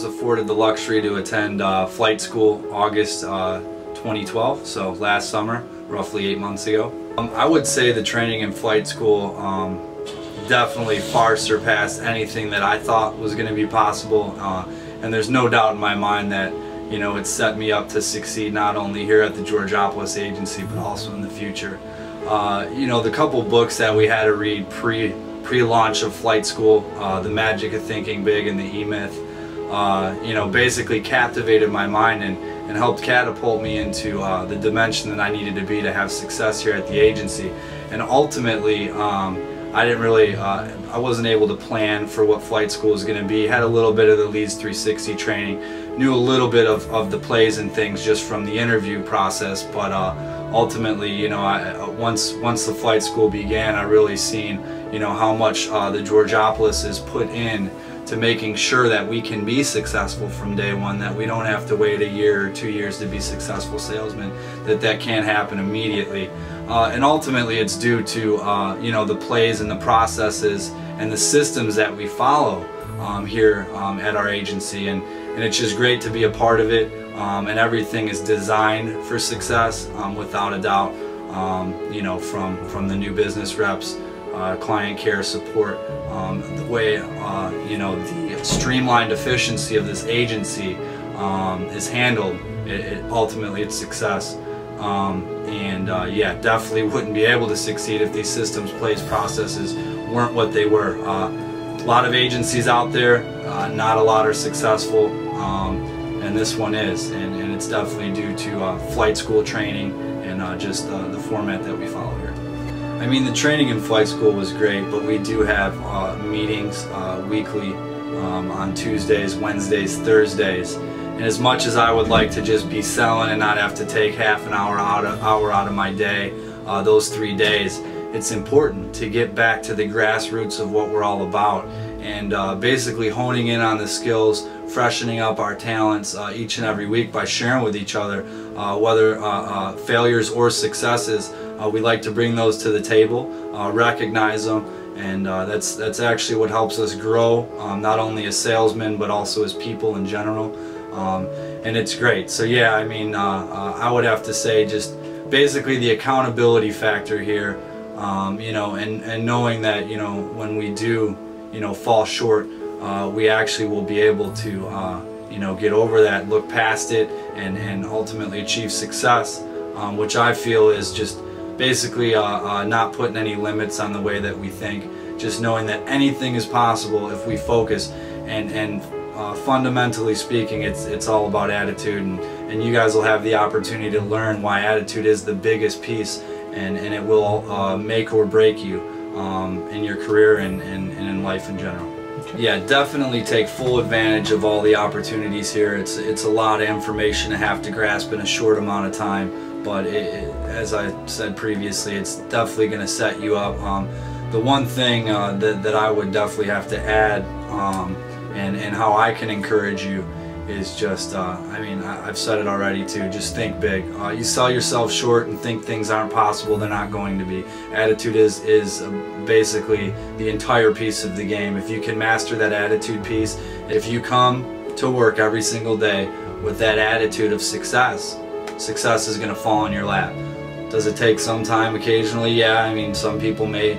was afforded the luxury to attend flight school August 2012, so last summer, roughly 8 months ago. I would say the training in flight school definitely far surpassed anything that I thought was going to be possible, and there's no doubt in my mind that it set me up to succeed not only here at the Georgopulos Agency but also in the future. The couple books that we had to read pre-launch of flight school, The Magic of Thinking Big and The E-Myth, basically captivated my mind and helped catapult me into the dimension that I needed to be to have success here at the agency. And ultimately, I wasn't able to plan for what flight school was going to be. Had a little bit of the Leads 360 training, knew a little bit of the plays and things just from the interview process, but ultimately, once the flight school began, I really seen how much the Georgopulos is put in to making sure that we can be successful from day one, that we don't have to wait a year or 2 years to be successful salesmen, that can happen immediately. And ultimately it's due to the plays and the processes and the systems that we follow here at our agency, and it's just great to be a part of it, and everything is designed for success without a doubt, from the new business reps, client care support, the way the streamlined efficiency of this agency is handled. Ultimately it's success. Yeah, definitely wouldn't be able to succeed if these systems, plays, processes weren't what they were. A lot of agencies out there, not a lot are successful, and this one is, and it's definitely due to flight school training and just the format that we follow here. I mean, the training in flight school was great, but we do have meetings weekly on Tuesdays, Wednesdays, Thursdays. And as much as I would like to just be selling and not have to take half an hour out of my day, those 3 days, it's important to get back to the grassroots of what we're all about, and basically honing in on the skills, freshening up our talents each and every week by sharing with each other, whether failures or successes. We like to bring those to the table, recognize them, and that's actually what helps us grow, not only as salesmen but also as people in general. And it's great. So yeah, I mean, I would have to say just basically the accountability factor here, and knowing that when we do fall short, we actually will be able to get over that, look past it, and ultimately achieve success, which I feel is just basically not putting any limits on the way that we think, just knowing that anything is possible if we focus, and fundamentally speaking, it's all about attitude, and you guys will have the opportunity to learn why attitude is the biggest piece, and it will make or break you in your career and in life in general. Okay. Yeah, definitely take full advantage of all the opportunities here. It's a lot of information to have to grasp in a short amount of time, but as I said previously, it's definitely going to set you up. The one thing that I would definitely have to add, and how I can encourage you, is just, I mean, I've said it already too, just think big. You sell yourself short and think things aren't possible, they're not going to be. Attitude is basically the entire piece of the game. If you can master that attitude piece, if you come to work every single day with that attitude of success, success is going to fall in your lap. Does it take some time occasionally? Yeah, I mean, some people may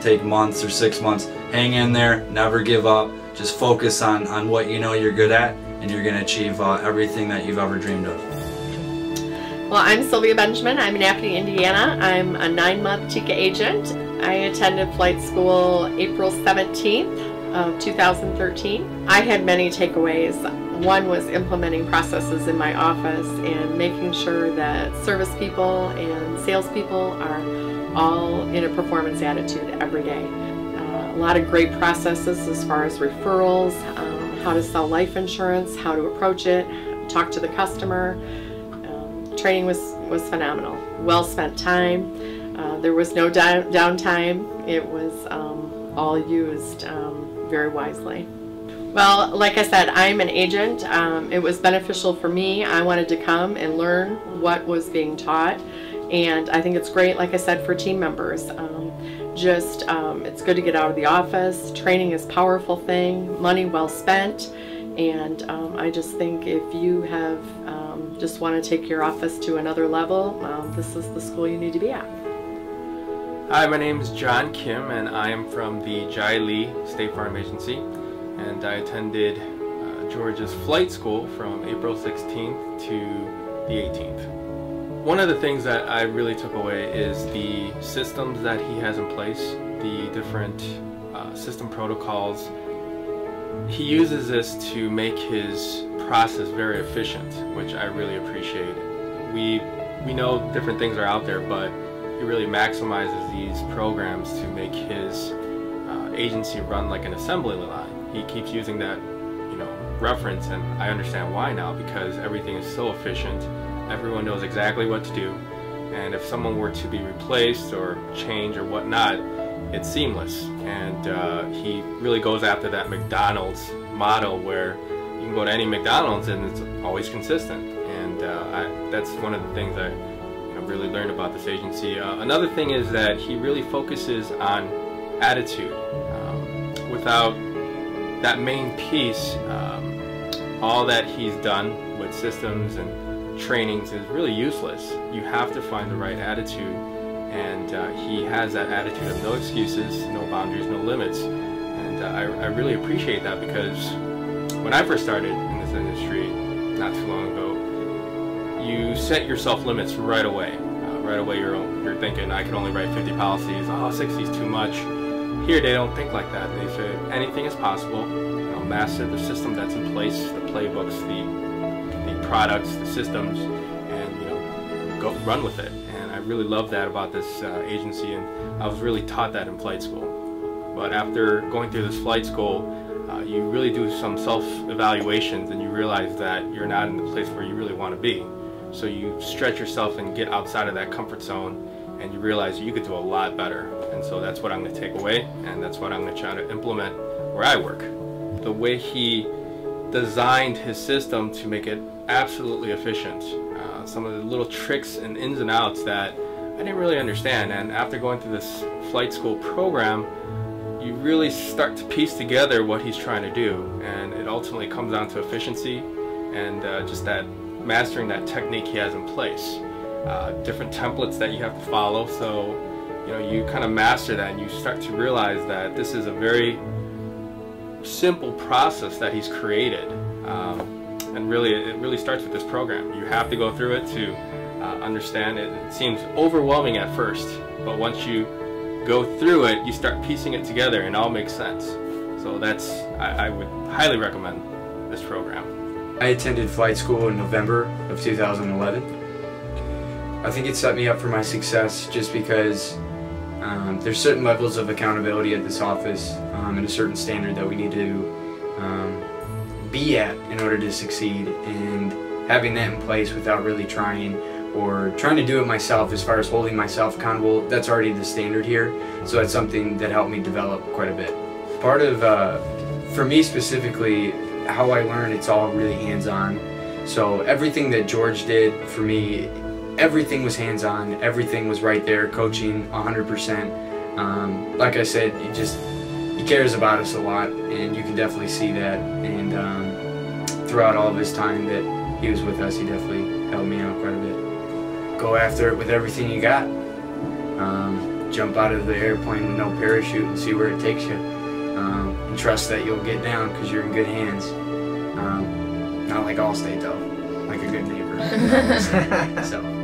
take months or 6 months. Hang in there, never give up. Just focus on what you know you're good at, and you're going to achieve everything that you've ever dreamed of. Well, I'm Sylvia Benjamin. I'm in Appity, Indiana. I'm a 9-month TICA agent. I attended flight school April 17th of 2013. I had many takeaways. One was implementing processes in my office and making sure that service people and salespeople are all in a performance attitude every day. A lot of great processes as far as referrals, how to sell life insurance, how to approach it, talk to the customer. Training was phenomenal. Well spent time. There was no downtime. It was all used very wisely. Well, like I said, I'm an agent. It was beneficial for me. I wanted to come and learn what was being taught, and I think it's great, like I said, for team members. It's good to get out of the office. Training is a powerful thing, money well spent, And I just think if you have just want to take your office to another level, this is the school you need to be at. Hi, my name is John Kim, and I am from the Jai Lee State Farm Agency, and I attended George's flight school from April 16th to the 18th. One of the things that I really took away is the systems that he has in place, the different system protocols. He uses this to make his process very efficient, which I really appreciate. We know different things are out there, but he really maximizes these programs to make his agency run like an assembly line. He keeps using that, reference, and I understand why now, because everything is so efficient. Everyone knows exactly what to do, and if someone were to be replaced or change or whatnot, it's seamless. And he really goes after that McDonald's model where you can go to any McDonald's and it's always consistent. And that's one of the things I really learned about this agency. Another thing is that he really focuses on attitude. Without that main piece, all that he's done with systems and trainings is really useless. You have to find the right attitude, and he has that attitude of no excuses, no boundaries, no limits. And I really appreciate that, because when I first started in this industry not too long ago, you set yourself limits right away. Right away you're thinking, I can only write 50 policies, oh, 60 is too much. Here they don't think like that. They say anything is possible. Master the system that's in place, the playbooks, the products, the systems, and go run with it. And I really love that about this agency, and I was really taught that in flight school. But after going through this flight school, you really do some self-evaluations, and you realize that you're not in the place where you really want to be. So you stretch yourself and get outside of that comfort zone, and you realize you could do a lot better. And so that's what I'm going to take away, and that's what I'm going to try to implement where I work. The way he designed his system to make it absolutely efficient. Some of the little tricks and ins and outs that I didn't really understand, and after going through this flight school program, you really start to piece together what he's trying to do, and it ultimately comes down to efficiency and just that mastering that technique he has in place. Different templates that you have to follow, so you kind of master that, and you start to realize that this is a very simple process that he's created, and really it really starts with this program. You have to go through it to understand it. It seems overwhelming at first, but once you go through it, you start piecing it together and it all makes sense. So I would highly recommend this program. I attended flight school in November of 2011. I think it set me up for my success just because there's certain levels of accountability at this office, and a certain standard that we need to be at in order to succeed, and having that in place without really trying to do it myself as far as holding myself accountable, that's already the standard here. So that's something that helped me develop quite a bit. Part of, for me specifically, how I learn, it's all really hands-on. So everything that George did for me, everything was hands-on, everything was right there, coaching 100%. Like I said, he cares about us a lot, and you can definitely see that. And throughout all of his time that he was with us, he definitely helped me out quite a bit. Go after it with everything you got. Jump out of the airplane with no parachute and see where it takes you. And trust that you'll get down because you're in good hands. Not like Allstate though, like a good neighbor. So.